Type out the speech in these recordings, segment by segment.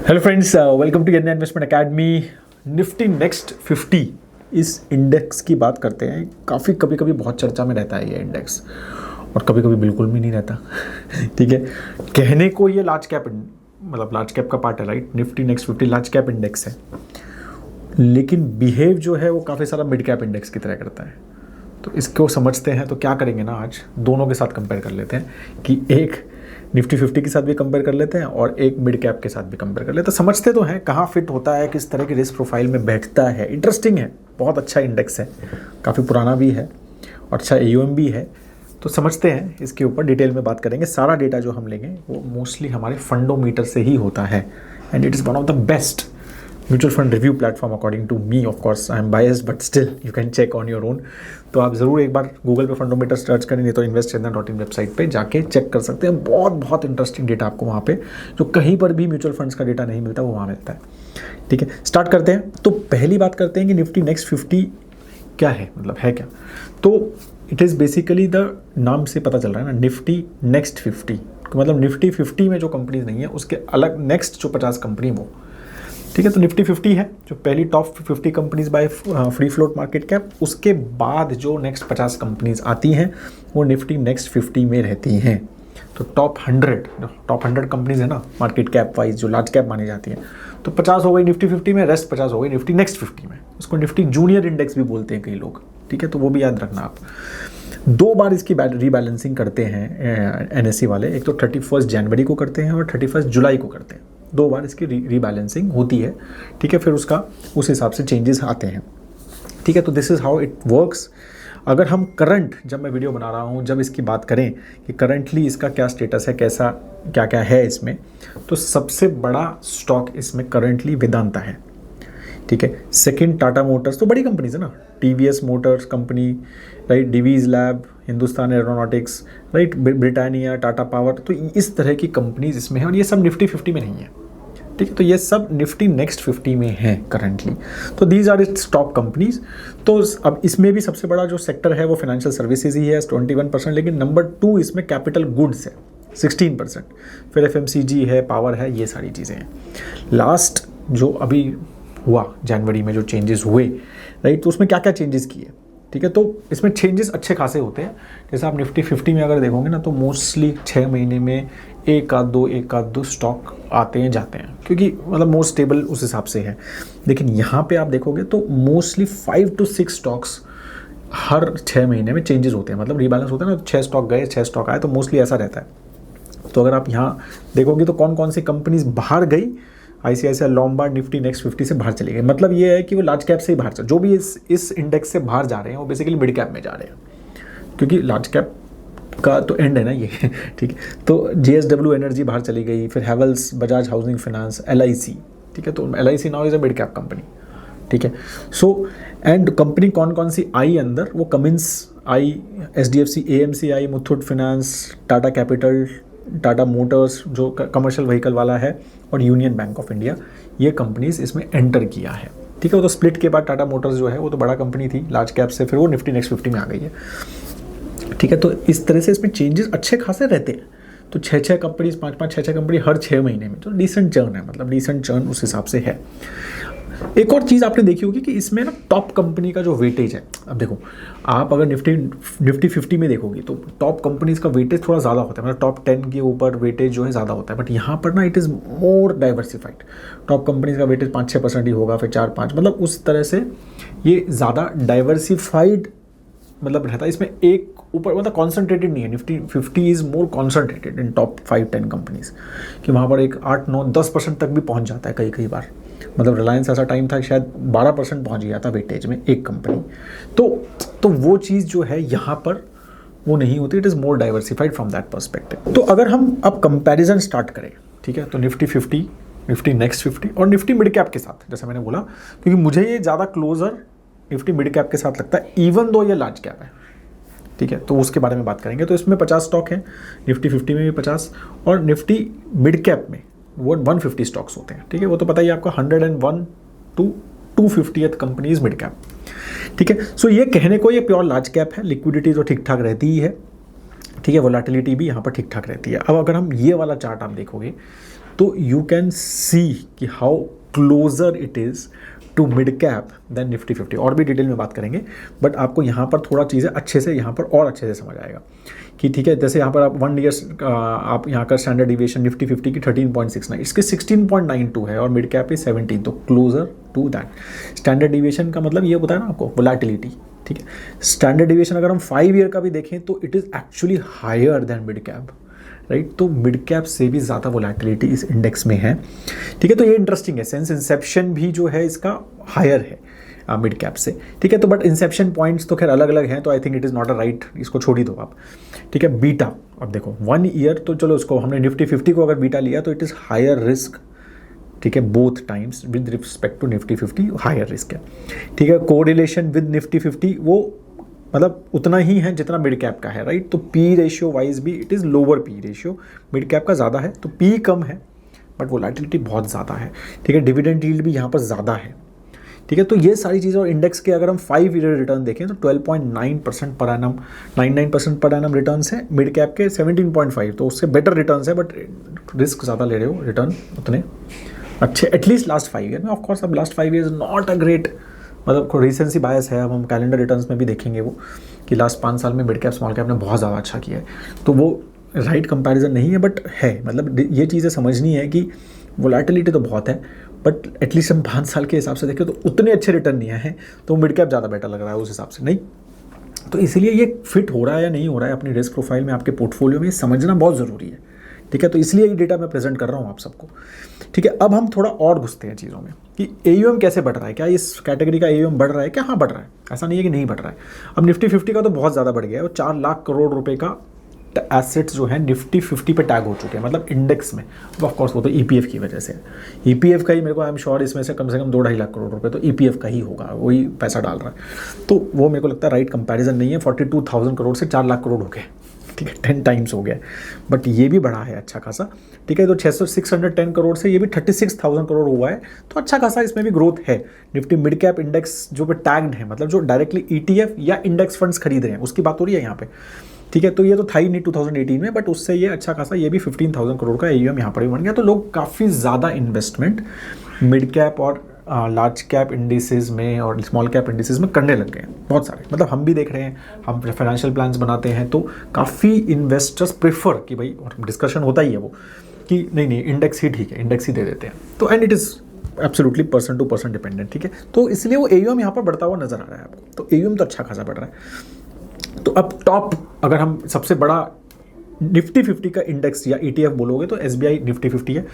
Hello friends, welcome to गेंदा investment academy. Nifty next 50 इस index की बात करते हैं। काफ़ी कभी बहुत चर्चा में रहता है ये इंडेक्स, और कभी बिल्कुल भी नहीं रहता। ठीक है, कहने को ये लार्ज कैप मतलब लार्ज कैप का पार्ट है, right. Nifty next 50 large cap index है, लेकिन बिहेव जो है वो काफ़ी सारा मिड कैप इंडेक्स की तरह करता है। तो इसको समझते हैं। तो क्या करेंगे ना, आज दोनों के साथ कंपेयर कर लेते हैं कि एक निफ्टी 50 के साथ भी कंपेयर कर लेते हैं और एक मिड कैप के साथ भी कंपेयर कर लेते हैं। तो समझते तो हैं कहाँ फिट होता है, किस तरह की रिस्क प्रोफाइल में बैठता है। इंटरेस्टिंग है, बहुत अच्छा इंडेक्स है, काफ़ी पुराना भी है और अच्छा AUM भी है। तो समझते हैं, इसके ऊपर डिटेल में बात करेंगे। सारा डेटा जो हम लेंगे वो मोस्टली हमारे फंडोमीटर से ही होता है, and it is one of the best mutual fund review platform according to me. Of course I am biased, but still you can check on your own. तो आप ज़रूर एक बार गूगल पे फंडोमीटर सर्च करें, नहीं तो investchenda.in वेबसाइट पे जाके चेक कर सकते हैं। बहुत इंटरेस्टिंग डेटा आपको वहाँ पे, जो कहीं पर भी म्यूचुअल फंड्स का डेटा नहीं मिलता, वो वहाँ मिलता है। ठीक है, स्टार्ट करते हैं। तो पहली बात करते हैं कि निफ्टी नेक्स्ट 50 क्या है, मतलब है क्या। तो इट इज़ बेसिकली द नाम से पता चल रहा है ना, निफ्टी नेक्स्ट 50, मतलब निफ्टी 50 में जो कंपनीज नहीं है उसके अलग नेक्स्ट जो 50 कंपनी वो। ठीक है, तो निफ्टी 50 है जो पहली top 50 companies by free float market cap. उसके बाद जो नेक्स्ट 50 कंपनीज आती हैं वो निफ्टी नेक्स्ट 50 में रहती हैं। तो टॉप 100 कंपनीज है ना, मार्केट कैप वाइज जो लार्ज कैप मानी जाती हैं। तो 50 हो गई निफ्टी 50 में, रेस्ट 50 हो गई निफ्टी नेक्स्ट 50 में। उसको निफ्टी जूनियर इंडेक्स भी बोलते हैं कई लोग। ठीक है, तो वो भी याद रखना आप। 2 बार इसकी रीबैलेंसिंग करते हैं NSE वाले, एक तो 31 जनवरी को करते हैं और 31 जुलाई को करते हैं। 2 बार इसकी रीबैलेंसिंग होती है। ठीक है, फिर उसका उस हिसाब से चेंजेस आते हैं। ठीक है, तो this is how it works. अगर हम करंट, जब मैं वीडियो बना रहा हूँ, जब इसकी बात करें कि करंटली इसका क्या स्टेटस है, कैसा क्या है इसमें, तो सबसे बड़ा स्टॉक इसमें करंटली वेदांता है। ठीक है, सेकंड टाटा मोटर्स, तो बड़ी कंपनीज है ना, TVS Motors company, right, Divi's Lab, Hindustan Aeronautics, right, Britannia, Tata Power. तो इस तरह की कंपनीज इसमें हैं, और ये सब निफ्टी 50 में नहीं है। ठीक है, तो ये सब निफ्टी नेक्स्ट 50 में है करंटली। तो these are its top companies. तो अब इसमें भी सबसे बड़ा जो सेक्टर है वो फाइनेंशियल सर्विसेज ही है, 21%, लेकिन नंबर 2 इसमें कैपिटल गुड्स है 16%, फिर FMCG है, पावर है, ये सारी चीज़ें हैं। लास्ट जो अभी हुआ जनवरी में, जो चेंजेस हुए, राइट, तो उसमें क्या क्या चेंजेस किए। ठीक है, तो इसमें चेंजेस अच्छे खासे होते हैं। जैसे आप निफ्टी 50 में अगर देखोगे ना, तो मोस्टली 6 महीने में एक आध दो स्टॉक आते हैं जाते हैं, क्योंकि मतलब मोस्ट स्टेबल उस हिसाब से है। लेकिन यहाँ पे आप देखोगे तो मोस्टली 5 to 6 स्टॉक्स हर 6 महीने में चेंजेस होते हैं, मतलब रीबैलेंस होता है ना। 6 स्टॉक गए, 6 स्टॉक आए, तो मोस्टली ऐसा रहता है। तो अगर आप यहाँ देखोगे तो कौन कौन सी कंपनीज बाहर गई, ICICI लॉम्बार्ड निफ्टी नेक्स्ट 50 से बाहर चली गई। मतलब ये है कि वो लार्ज कैप से ही बाहर चल, जो भी इस इंडेक्स से बाहर जा रहे हैं वो बेसिकली मिड कैप में जा रहे हैं, क्योंकि लार्ज कैप का तो एंड है ना ये। ठीक है, तो JSW एनर्जी बाहर चली गई, फिर Havells, Bajaj housing finance, LIC। ठीक है, तो LIC now is a mid cap company. ठीक है, सो एंड कंपनी कौन कौन सी आई अंदर, वो Cummins I, SDFC AMC I, Muthoot finance, Tata capital, Tata motors जो कमर्शियल व्हीकल वाला है, और यूनियन बैंक ऑफ इंडिया, ये कंपनीज इसमें एंटर किया है। ठीक है, वो तो स्प्लिट के बाद टाटा मोटर्स जो है वो तो बड़ा कंपनी थी लार्ज कैप से, फिर वो निफ्टी नेक्स्ट 50 में आ गई है। ठीक है, तो इस तरह से इसमें चेंजेस अच्छे खासे रहते हैं। तो 6 कंपनीज, 5 6 कंपनी हर 6 महीने में, तो डिसेंट चर्न है, मतलब डिसेंट चर्न उस हिसाब से है। एक और चीज़ आपने देखी होगी कि इसमें ना टॉप कंपनी का जो वेटेज है, अब देखो आप अगर निफ्टी 50 में देखोगे तो टॉप कंपनीज का वेटेज थोड़ा ज़्यादा होता है, मतलब टॉप 10 के ऊपर वेटेज जो है ज़्यादा होता है। बट यहाँ पर ना it is more diversified. Top companies का वेटेज 5-6% ही होगा, फिर 4-5, मतलब उस तरह से ये ज़्यादा डाइवर्सिफाइड मतलब रहता है। इसमें एक ऊपर मतलब कॉन्सेंट्रेटेड नहीं है। Nifty 50 is more concentrated in top 5-10 companies, कि वहाँ पर एक 8-9-10% तक भी पहुँच जाता है कई बार। मतलब रिलायंस ऐसा टाइम था शायद 12% पहुँच गया था वेटेज में एक कंपनी। तो वो चीज़ जो है यहाँ पर वो नहीं होती। It is more diversified from that perspective. तो अगर हम अब कंपैरिजन स्टार्ट करें, ठीक है, तो निफ्टी 50, निफ्टी नेक्स्ट 50 और निफ्टी मिड कैप के साथ, जैसा मैंने बोला, क्योंकि मुझे ये ज़्यादा क्लोजर निफ्टी मिड कैप के साथ लगता है, इवन दो ये लार्ज कैप है। ठीक है, तो उसके बारे में बात करेंगे। तो इसमें 50 स्टॉक हैं, निफ्टी 50 में भी 50, और निफ्टी मिड कैप में वो 150 स्टॉक्स होते हैं। ठीक है, वो तो पता ही आपका 101 to 250th companies mid cap. ठीक है, सो ये कहने को ये प्योर लार्ज कैप है। लिक्विडिटी तो ठीक ठाक रहती ही है। ठीक है, वोलेटिलिटी भी यहाँ पर ठीक ठाक रहती है। अब अगर हम ये वाला चार्ट आप देखोगे तो यू कैन सी कि how closer it is to mid cap than Nifty 50। और भी डिटेल में बात करेंगे, बट आपको यहाँ पर थोड़ा चीज़ें अच्छे से यहाँ पर और अच्छे से समझ आएगा कि ठीक है, जैसे यहाँ पर आप 1 ईयर आप यहाँ का स्टैंडर्ड डिविएशन निफ्टी 50 की 13.69, इसके 16.92 है और मिड कैप is 17, तो closer to that. Standard deviation का मतलब ये होता है ना आपको वोलेटिलिटी, ठीक है। स्टैंडर्ड डिविएशन अगर हम 5 ईयर का भी देखें तो it is actually higher than mid cap, right. तो मिड कैप से भी ज़्यादा वोलेटिलिटी इस इंडेक्स में है, ठीक है। तो ये इंटरेस्टिंग है, सेंस इंसेप्शन भी जो है इसका हायर है मिड कैप से, ठीक है। तो बट इंसेप्शन पॉइंट्स तो खैर अलग अलग हैं, तो I think it is not a right, इसको छोड़ ही दो आप, ठीक है। बीटा, अब देखो 1 ईयर तो चलो उसको हमने निफ्टी 50 को अगर बीटा लिया तो इट इज़ हायर रिस्क, ठीक है, both times with respect to Nifty 50 higher risk है, ठीक है। कोरिलेशन विद निफ्टी 50 वो मतलब उतना ही है जितना मिड कैप का है, राइट। तो पी रेशियो वाइज भी it is lower P ratio, mid cap का ज़्यादा है, तो पी कम है बट वोलेटिलिटी बहुत ज़्यादा है, ठीक है। डिविडेंड यील्ड भी यहाँ पर ज़्यादा है, ठीक है। तो ये सारी चीज़ें, और इंडेक्स के अगर हम 5 ईयर रिटर्न देखें तो 12.9% per annum, 99% per annum return है, मिड कैप के 17.5, तो उससे बेटर रिटर्न है, बट रिस्क ज़्यादा ले रहे हो, रिटर्न उतने अच्छे एटलीस्ट लास्ट 5 ईयर में। ऑफकोर्स अब last 5 year not a great, मतलब रिसेंसी बायस है, अब हम कैलेंडर रिटर्न्स में भी देखेंगे वो कि लास्ट 5 साल में मिड कैप स्मॉल कैप ने बहुत ज़्यादा अच्छा किया है, तो वो राइट कंपैरिजन नहीं है, बट है, मतलब ये चीज़ें समझनी है कि वोलेटिलिटी तो बहुत है, बट एटलीस्ट हम 5 साल के हिसाब से देखें तो उतने अच्छे रिटर्न नहीं आए हैं, तो मिड कैप ज़्यादा बेटर लग रहा है उस हिसाब से, नहीं। तो इसीलिए ये फिट हो रहा है या नहीं हो रहा है अपनी रिस्क प्रोफाइल में, आपके पोर्टफोलियो में, समझना बहुत ज़रूरी है, ठीक है। तो इसलिए ये डेटा मैं प्रेजेंट कर रहा हूँ आप सबको, ठीक है। अब हम थोड़ा और घुसते हैं चीज़ों में कि AUM कैसे बढ़ रहा है, क्या इस कैटेगरी का AUM बढ़ रहा है क्या? हाँ बढ़ रहा है, ऐसा नहीं है कि नहीं बढ़ रहा है। अब निफ्टी 50 का तो बहुत ज़्यादा बढ़ गया है, वो 4 लाख करोड़ रुपए का एसेट्स जो है निफ्टी 50 पे टैग हो चुके हैं, मतलब इंडेक्स में। अब ऑफकोर्स वो तो EPF की वजह से, EPF का ही मेरे को आई एम श्योर इसमें से कम 2-2.5 लाख करोड़ रुपए तो EPF का ही होगा, वही पैसा डाल रहा है, तो वो मेरे को लगता है राइट कंपैरिजन नहीं है। 42,000 करोड़ से 4 लाख करोड़ हो गए, ठीक है, 10 टाइम्स हो गया, बट ये भी बढ़ा है अच्छा खासा, ठीक है। तो 610 करोड़ से ये भी 36,000 करोड़ हुआ है, तो अच्छा खासा इसमें भी ग्रोथ है। निफ्टी मिड कैप इंडेक्स जो पे टैग्ड है, मतलब जो डायरेक्टली ETF या इंडेक्स फंड्स खरीद रहे हैं उसकी बात हो रही है यहाँ पे, ठीक है। तो ये तो था ही नहीं 2018 में, बट उससे ये अच्छा खासा, ये भी 15,000 करोड़ का AUM यहाँ पर भी बन गया। तो लोग काफ़ी ज़्यादा इन्वेस्टमेंट मिड कैप और लार्ज कैप इंडिसेस में और स्मॉल कैप इंडिसेस में करने लग गए हैं, बहुत सारे, मतलब हम भी देख रहे हैं, हम फाइनेंशियल प्लान्स बनाते हैं तो काफ़ी इन्वेस्टर्स प्रेफर कि भाई, और डिस्कशन होता ही है वो कि नहीं इंडेक्स ही ठीक है, इंडेक्स ही दे देते हैं, तो and it is absolutely person to person dependent, ठीक है। तो इसलिए वो AUM यहाँ पर बढ़ता हुआ नजर आ रहा है आपको, तो AUM तो अच्छा खासा बढ़ रहा है। तो अब टॉप, अगर हम सबसे बड़ा निफ्टी 50 का इंडेक्स या ETF बोलोगे तो SBI निफ्टी 50 है,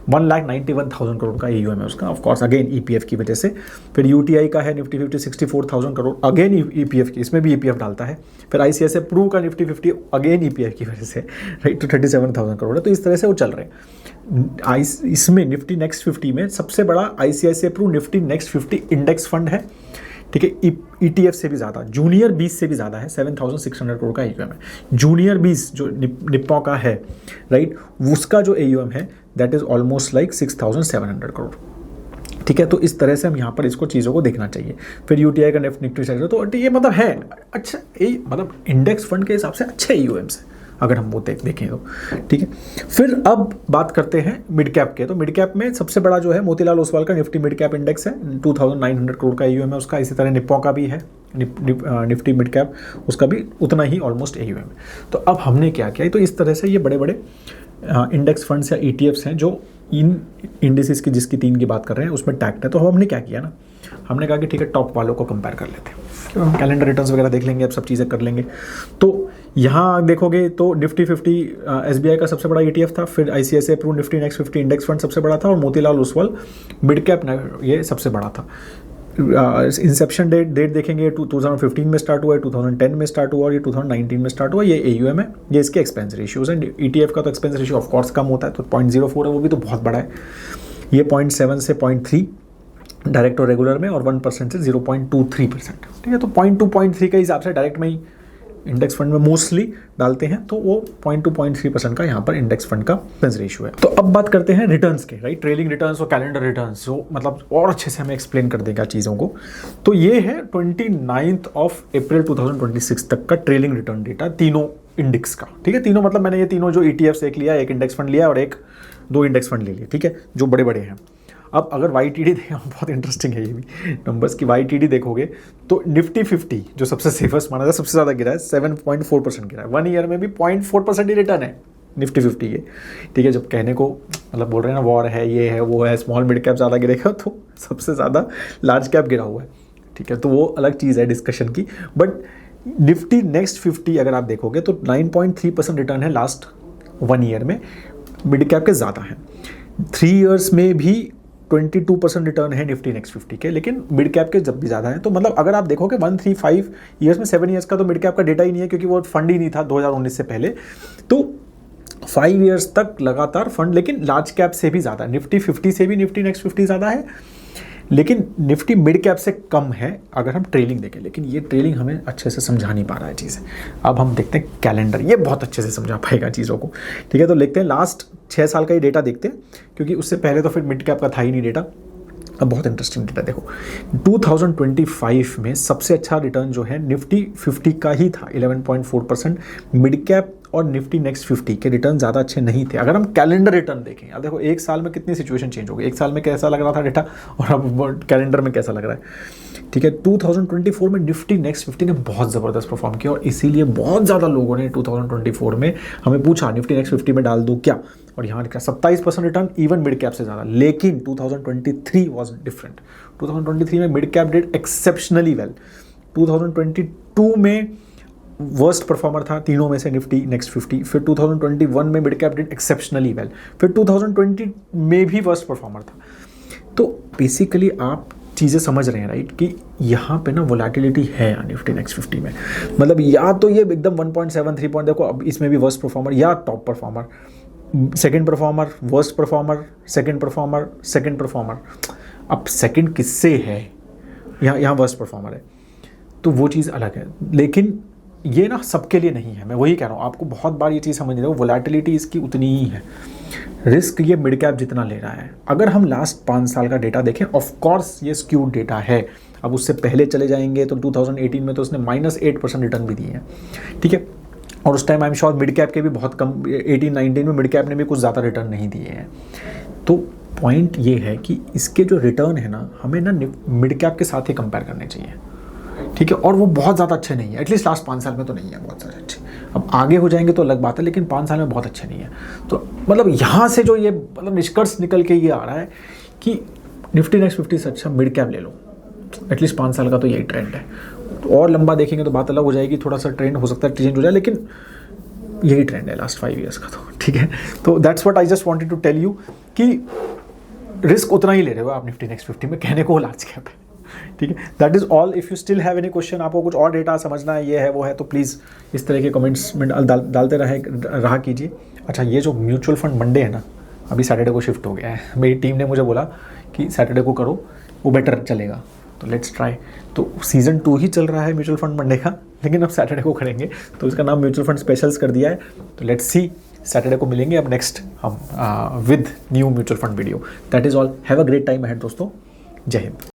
1,91,000 करोड़ का AUM है उसका, ऑफकोर्स अगेन EPF की वजह से। फिर UTI का है निफ्टी 50 64,000 करोड़, अगेन EPF की, इसमें भी EPF डालता है। फिर ICICI प्रू का निफ्टी 50 अगेन EPF की वजह से, राइट, तो 37,000 करोड़ है। तो इस तरह से वो चल रहे हैं। इसमें निफ्टी नेक्स्ट 50 में सबसे बड़ा ICICI Pru Nifty next 50 index fund है, ठीक है। ETF से भी ज़्यादा, जूनियर 20 से भी ज़्यादा है, 7,600 करोड़ का AUM है। जूनियर 20 जो निप्पो का है, राइट, उसका जो AUM है that is almost like 6,700 crore, ठीक है। तो इस तरह से हम यहाँ पर इसको चीज़ों को देखना चाहिए। फिर UTI का निफ्टी सेक्टर, तो ये मतलब है अच्छा, ये मतलब इंडेक्स फंड के हिसाब से अच्छे AUMs है अगर हम वो देखें तो, ठीक है। फिर अब बात करते हैं मिड कैप के, तो मिड कैप में सबसे बड़ा जो है मोतीलाल ओसवाल का निफ्टी मिड कैप इंडेक्स है, 2,900 करोड़ का AUM है उसका। इसी तरह निप्पो का भी है निफ्टी मिड कैप, उसका भी उतना ही ऑलमोस्ट AUM है। तो अब हमने क्या किया, तो इस तरह से ये बड़े बड़े इंडेक्स फंड्स या ETFs हैं जो इन इंडिसेस की, जिसकी 3 की बात कर रहे हैं, उसमें टैग्ड है। तो हमने क्या किया ना, हमने कहा कि ठीक है टॉप वालों को कंपेयर कर लेते हैं, तो हम कैलेंडर रिटर्न्स वगैरह देख लेंगे, अब सब चीज़ें कर लेंगे। तो यहाँ देखोगे तो निफ्टी 50 SBI का सबसे बड़ा ETF था, फिर ICICI Pru Nifty next 50 index fund सबसे बड़ा था, और मोतीलाल ओसवाल मिड कैप ये सबसे बड़ा था। इंसेप्शन डेट देखेंगे 2015 में स्टार्ट हुआ है, 2010 में स्टार्ट हुआ और ये 2019 में स्टार्ट हुआ। ये AUM है, ये इसके एक्सपेंस रेशियोज हैं। ETF का तो एक्सपेंस रेशियो ऑफकोर्स कम होता है, तो 0.04 है, वो भी तो बहुत बड़ा है। ये 0.7 से 0.3 डायरेक्ट और रेगुलर में, और 1% से 0.23%, ठीक है। तो 0.2-0.3 के हिसाब से डायरेक्ट में ही इंडेक्स फंड में मोस्टली डालते हैं, तो वो 0.2-0.3% का यहाँ पर इंडेक्स फंड का एक्सपेंस रेशियो है। तो अब बात करते हैं रिटर्न्स के, राइट, ट्रेलिंग रिटर्न्स और कैलेंडर रिटर्न्स, जो मतलब और अच्छे से हमें एक्सप्लेन कर देगा चीज़ों को। तो ये है 29 अप्रैल 2026 तक का ट्रेलिंग रिटर्न डेटा तीनों इंडेक्स का, ठीक है। तीनों मतलब मैंने ये तीनों जो ETFs एक लिया, एक इंडेक्स फंड लिया और एक 2 इंडेक्स फंड ले लिए, ठीक है, जो बड़े बड़े हैं। अब अगर YTD देखें, बहुत इंटरेस्टिंग है ये भी नंबर्स की, YTD देखोगे तो निफ्टी 50 जो सबसे सेफेस्ट माना जाए, सबसे ज़्यादा गिरा है, 7.4% गिरा है। 1 ईयर में भी 0.4% ही रिटर्न है निफ्टी 50 के, ठीक है। जब कहने को मतलब बोल रहे हैं ना वॉर है, ये है, वो है, स्मॉल मिड कैप ज़्यादा गिरेगा, तो सबसे ज़्यादा लार्ज कैप गिरा हुआ है, ठीक है। तो वो अलग चीज़ है डिस्कशन की। बट निफ्टी नेक्स्ट 50 अगर आप देखोगे तो 9.3% रिटर्न है लास्ट 1 ईयर में, मिड कैप के ज़्यादा है। 3 ईयर्स में भी 22% रिटर्न है निफ्टी नेक्स्ट 50 के, लेकिन मिड कैप के जब भी ज़्यादा है। तो मतलब अगर आप देखोगे 135 ईयर्स में 7 ईयर्स का तो मिड कैप का डेटा ही नहीं है, क्योंकि वो फंड ही नहीं था 2019 से पहले। तो 5 ईयर्स तक लगातार फंड, लेकिन लार्ज कैप से भी ज़्यादा, निफ्टी 50 से भी निफ्टी नेक्स्ट 50 ज़्यादा है, लेकिन निफ्टी मिड कैप से कम है अगर हम ट्रेलिंग देखें। लेकिन ये ट्रेलिंग हमें अच्छे से समझा नहीं पा रहा है चीज़ें। अब हम देखते हैं कैलेंडर, ये बहुत अच्छे से समझा पाएगा चीज़ों को, ठीक है। तो देखते हैं लास्ट 6 साल का ही डेटा देखते हैं, क्योंकि उससे पहले तो फिर मिड कैप का था ही नहीं डेटा। अब बहुत इंटरेस्टिंग डेटा देखो, 2025 में सबसे अच्छा रिटर्न जो है निफ्टी 50 का ही था, 11.4%। मिड कैप और निफ्टी नेक्स्ट 50 के रिटर्न ज़्यादा अच्छे नहीं थे। अगर हम कैलेंडर रिटर्न देखें, अब देखो एक साल में कितनी सिचुएशन चेंज हो गई, एक साल में कैसा लग रहा था डेटा और अब कैलेंडर में कैसा लग रहा है, ठीक है। 2024 में निफ्टी नेक्स्ट 50 ने बहुत ज़बरदस्त परफॉर्म किया, और इसीलिए बहुत ज़्यादा लोगों ने 2024 में हमें पूछा निफ्टी नेक्स्ट 50 में डाल दूँ क्या, और यहाँ लिखा 27% रिटर्न, इवन मिड कैप से ज़्यादा। लेकिन 2023 वॉज डिफरेंट। 2023 में mid cap did exceptionally well. 2022 में वर्स्ट परफॉर्मर था तीनों में से निफ्टी नेक्स्ट 50। फिर 2021 में mid cap did exceptionally well. फिर 2020 में भी वर्स्ट परफॉर्मर था। तो बेसिकली आप चीज़ें समझ रहे हैं राइट, कि यहाँ पे ना वोलेटिलिटी है निफ्टी नेक्स्ट 50 में। मतलब या तो ये एकदम 1.7 3 पॉइंट, देखो अब इसमें भी वर्स्ट परफॉर्मर या top performer, second performer, worst performer, second performer, second performer. अब सेकंड किससे है, यहाँ वर्स्ट परफॉर्मर है, तो वो चीज़ अलग है। लेकिन ये ना सबके लिए नहीं है, मैं वही कह रहा हूँ आपको, बहुत बार ये चीज़ समझ रहे हो, वोलेटिलिटी इसकी उतनी ही है, रिस्क ये मिड कैप जितना ले रहा है। अगर हम लास्ट 5 साल का डेटा देखें, ऑफ कोर्स ये स्क्यूड डेटा है। अब उससे पहले चले जाएंगे तो 2018 में तो उसने -8% रिटर्न भी दिए हैं, ठीक है। और उस time I am sure mid cap के भी बहुत कम, 18-19 में मिड कैप ने भी कुछ ज़्यादा रिटर्न नहीं दिए हैं। तो पॉइंट ये है कि इसके जो रिटर्न है ना, हमें ना मिड कैप के साथ ही कंपेयर करने चाहिए, ठीक है। और वो बहुत ज़्यादा अच्छे नहीं है, एटलीस्ट लास्ट 5 साल में तो नहीं है बहुत सारे अच्छे। अब आगे हो जाएंगे तो अलग बात है, लेकिन 5 साल में बहुत अच्छे नहीं है। तो मतलब यहाँ से जो ये मतलब निष्कर्ष निकल के ये आ रहा है कि निफ्टी नेक्स्ट 50 से अच्छा मिड कैप ले लो, एटलीस्ट 5 साल का तो यही ट्रेंड है। तो और लंबा देखेंगे तो बात अलग हो जाएगी, थोड़ा सा ट्रेंड हो सकता है चेंज हो जाए, लेकिन यही ट्रेंड है लास्ट 5 ईयर्स का, तो ठीक है। तो that's what I just wanted to tell you कि रिस्क उतना ही ले रहे हो आप निफ्टी नेक्स्ट 50 में, कहने को लार्ज कैप है, ठीक है। That is all. If you still have any question, आपको कुछ और डेटा समझना है, ये है वो है, तो प्लीज़ इस तरह के कमेंट्स में डालते रहा कीजिए। अच्छा, ये जो म्यूचुअल फंड मंडे है ना, अभी सैटरडे को शिफ्ट हो गया है। मेरी टीम ने मुझे बोला कि सैटरडे को करो, वो बेटर चलेगा, तो लेट्स ट्राई। तो सीज़न 2 ही चल रहा है म्यूचुअल फंड मंडे का, लेकिन अब सैटरडे को करेंगे, तो इसका नाम म्यूचुअल फंड स्पेशल्स कर दिया है। तो लेट्स सी, सैटरडे को मिलेंगे अब नेक्स्ट हम with new mutual fund video. That is all. Have a great time ahead दोस्तों। जय हिंद।